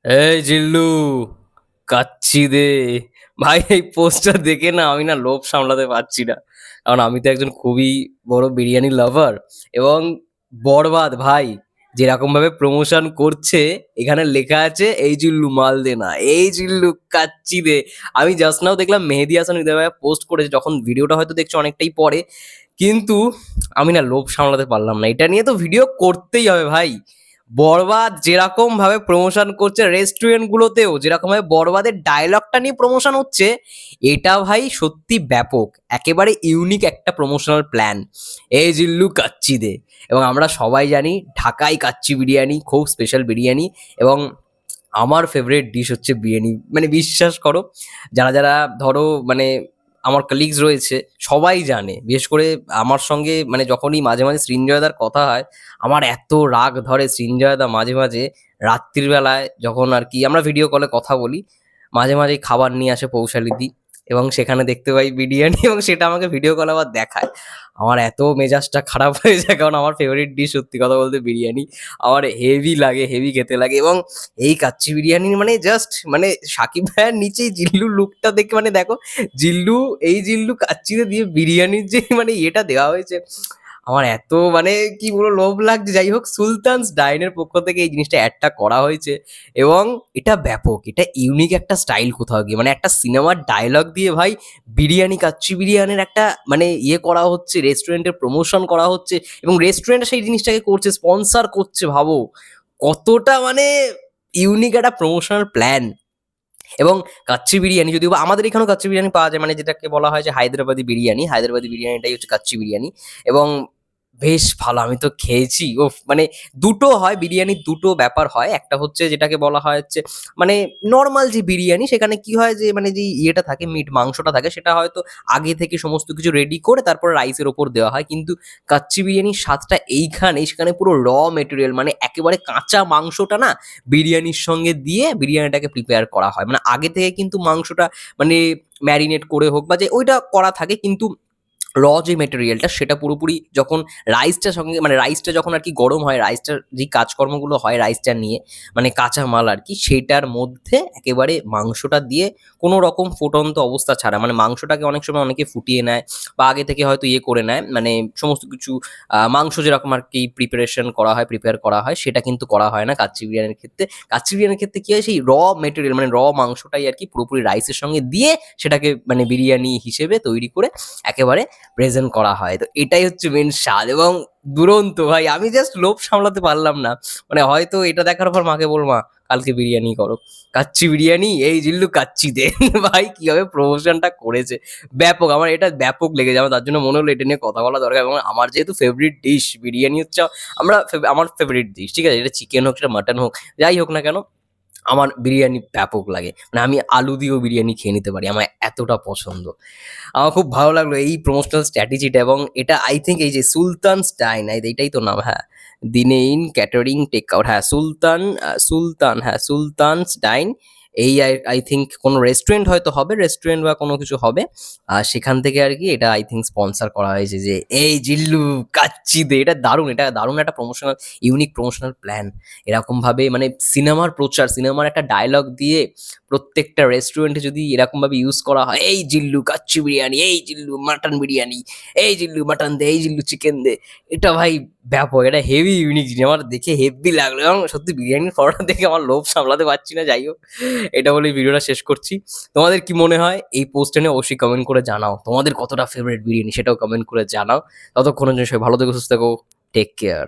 এই জিল্লু, কাচ্চি দে। ভাই এই পোস্টটা দেখে না আমি না লোভ সামলাতে পারছি না। কারণ আমি তো একজন খুবই বড় বিরিয়ানি লাভার। এবং বরবাদ ভাই যেরকম ভাবে প্রমোশন করছে, এখানে লেখা আছে এই জিল্লু মাল দে না, এই জিল্লু কাচ্চি দে। আমি জাস্ট নাও দেখলাম মেহেদী হাসান হৃদয় ভাই পোস্ট করেছে, যখন ভিডিওটা হয়তো দেখছো অনেকটাই পরে। কিন্তু আমি না লোভ সামলাতে পারলাম না, এটা নিয়ে তো ভিডিও করতেই হবে ভাই। বরবাদ যেরকম ভাবে প্রমোশন করছে রেস্টুরেন্ট গুলোতেও, যেরকম ভাবে বরবাদের ডায়লগটা নিয়ে প্রমোশন হচ্ছে, এটা ভাই সত্যি ব্যাপক, একেবারে ইউনিক একটা প্রমোশনাল প্ল্যান। এই জিল্লু কাচ্চি দে। এবং আমরা সবাই জানি ঢাকাই কাচ্চি বিরিয়ানি খুব স্পেশাল বিরিয়ানি। এবং আমার ফেভারিট ডিশ হচ্ছে বিরিয়ানি, মানে বিশ্বাস করো, যারা যারা ধরো মানে আমার কলিগস রয়েছে সবাই জানে। বিশেষ করে আমার সঙ্গে মানে যখনই মাঝে মাঝে সৃঞ্জয়দার কথা হয়, আমার এত রাগ ধরে। সৃঞ্জয়দা মাঝে মাঝে রাত্রির বেলায় যখন আর কি আমরা ভিডিও কলে কথা বলি, মাঝে মাঝে খাবার নিয়ে আসে পৌশালিদি, এবং সেখানে দেখতে পাই বিরিয়ানি এবং সেটা আমাকে ভিডিও কল আবার দেখায়। আমার এত মেজাজটা খারাপ হয়ে যায়, কারণ আমার ফেভারিট ডিশ সত্যি কথা বলতে বিরিয়ানি। আমার হেভি লাগে, হেভি খেতে লাগে। এবং এই কাচ্চি বিরিয়ানি মানে জাস্ট মানে সাকিব ভাইয়ের নিচেই জিল্লুর লুকটা দেখে, মানে দেখো জিল্লু, এই জিল্লু কাচ্চিতে দিয়ে বিরিয়ানির যে মানে ইয়েটা দেওয়া হয়েছে, আমার এত মানে কি বলবো লোভ লাগছে। যাই হোক, সুলতানস ডাইনের পক্ষ থেকে এই জিনিসটা অ্যাডটা করা হয়েছে। এবং এটা ব্যাপক, এটা ইউনিক একটা স্টাইল কোথাও গিয়ে, মানে একটা সিনেমার ডায়লগ দিয়ে ভাই বিরিয়ানি, কাচ্চি বিরিয়ানির একটা মানে ইয়ে করা হচ্ছে, রেস্টুরেন্টের প্রমোশন করা হচ্ছে। এবং রেস্টুরেন্ট সেই জিনিসটাকে করছে, স্পন্সর করছে, ভাবো কতটা মানে ইউনিক একটা প্রমোশনাল প্ল্যান। এবং কাচ্চি বিরিয়ানি যদিও বা আমাদের এখানেও কাচ্চি বিরিয়ানি পাওয়া যায়, মানে যেটাকে বলা হয় যে হায়দ্রাবাদি বিরিয়ানি, হায়দ্রাবাদি বিরিয়ানিটাই হচ্ছে কাচ্চি বিরিয়ানি। এবং বেশ ভালো, আমি তো খেয়েছি। ওফ! মানে দুটো হয় বিরিয়ানির, দুটো ব্যাপার হয়। একটা হচ্ছে যেটাকে বলা হয় হচ্ছে মানে নরমাল যে বিরিয়ানি, সেখানে কি হয় যে মানে যে ইয়েটা থাকে, মিট মাংসটা থাকে, সেটা হয়তো আগে থেকে সমস্ত কিছু রেডি করে তারপর রাইসের ওপর দেওয়া হয়। কিন্তু কাচ্চি বিরিয়ানির স্বাদটা এইখানেই, সেখানে পুরো মেটেরিয়াল, মানে একেবারে কাঁচা মাংসটা না বিরিয়ানির সঙ্গে দিয়ে বিরিয়ানিটাকে প্রিপেয়ার করা হয়। মানে আগে থেকে কিন্তু মাংসটা মানে ম্যারিনেট করে হোক বা যে ওইটা করা থাকে, কিন্তু যে মেটেরিয়ালটা সেটা পুরোপুরি যখন রাইসটার সঙ্গে মানে রাইসটা যখন আর কি গরম হয়, রাইসটার যে কাজকর্মগুলো হয় রাইসটা নিয়ে, মানে কাঁচা মাল আর কি, সেটার মধ্যে একেবারে মাংসটা দিয়ে কোনো রকম ফুটন্ত অবস্থা ছাড়া, মানে মাংসটাকে অনেক সময় অনেকে ফুটিয়ে নেয় বা আগে থেকে হয়তো ইয়ে করে নেয়, মানে সমস্ত কিছু মাংস যেরকম আর কি প্রিপারেশন করা হয়, প্রিপেয়ার করা হয়, সেটা কিন্তু করা হয় না কাচ্চি বিরিয়ানির ক্ষেত্রে। কাচ্চি বিরিয়ানির ক্ষেত্রে কি হয়, সেই মেটেরিয়াল মানে মাংসটাই আর কি পুরোপুরি রাইসের সঙ্গে দিয়ে সেটাকে মানে বিরিয়ানি হিসেবে তৈরি করে একেবারে প্রেজেন্ট করা হয়। তো এটাই হচ্ছে মেন স্বাদ। এবং দুরন্ত ভাই, আমি জাস্ট লোভ সামলাতে পারলাম না। মানে হয়তো এটা দেখার পর মাকে বলবো, মা কালকে বিরিয়ানি করো, কাচ্চি বিরিয়ানি, এই জিল্লু কাচ্চি দে। ভাই কিভাবে প্রমোশনটা করেছে, ব্যাপক। আমার এটা ব্যাপক লেগেছে, আমার তার জন্য মনে হলো এটা নিয়ে কথা বলা দরকার। এবং আমার যেহেতু ফেভারিট ডিশ বিরিয়ানি হচ্ছে, আমার ফেভারিট ডিশ, ঠিক আছে, এটা চিকেন হোক, সেটা মাটন হোক, যাই হোক না কেন, আমার বিরিয়ানি ব্যাপক লাগে। মানে আমি আলু দিয়েও বিরিয়ানি খেয়ে নিতে পারি, আমার এতটা পছন্দ। আমার খুব ভালো লাগলো এই প্রমোশনাল স্ট্র্যাটেজিটা। এবং এটা আই থিঙ্ক এই যে সুলতানস ডাইন, এইটাই তো নাম, হ্যাঁ, দিনে ইন ক্যাটারিং টেক আউট, হ্যাঁ সুলতান, হ্যাঁ সুলতানস ডাইন। এই আই থিঙ্ক কোনো রেস্টুরেন্ট হয়তো হবে, রেস্টুরেন্ট বা কোনো কিছু হবে। আর সেখান থেকে আর কি এটা আই থিঙ্ক স্পন্সর করা হয়েছে যে এই জিল্লু কাচ্চি দে। এটা দারুণ, এটা দারুণ একটা প্রমোশনাল, ইউনিক প্রমোশনাল প্ল্যান। এরকম ভাবে মানে সিনেমার প্রচার, সিনেমার একটা ডায়লগ দিয়ে প্রত্যেকটা রেস্টুরেন্টে যদি এরকম ভাবে ইউজ করা হয়, এই জিল্লু কাচ্চি বিরিয়ানি, এই জিল্লু মাটন বিরিয়ানি, এই জিল্লু মাটন দে, এই জিল্লু চিকেন দে, এটা ভাই ব্যাপক, এটা হেভি ইউনিক জিনিস, আমার দেখে হেভি লাগলো। এবং সত্যি বিরিয়ানির পরোটা দেখে আমার লোভ সামলাতে পারছি না। যাই হোক, এটা বলে ভিডিওটা শেষ করছি। তোমাদের কি মনে হয় এই পোস্টে নিয়ে অবশ্যই কমেন্ট করে জানাও, তোমাদের কতটা ফেভারিট বিরিয়ানি সেটাও কমেন্ট করে জানাও। ততক্ষণের জন্য সবাই ভালো থেকো, সুস্থ থেকো, টেক কেয়ার।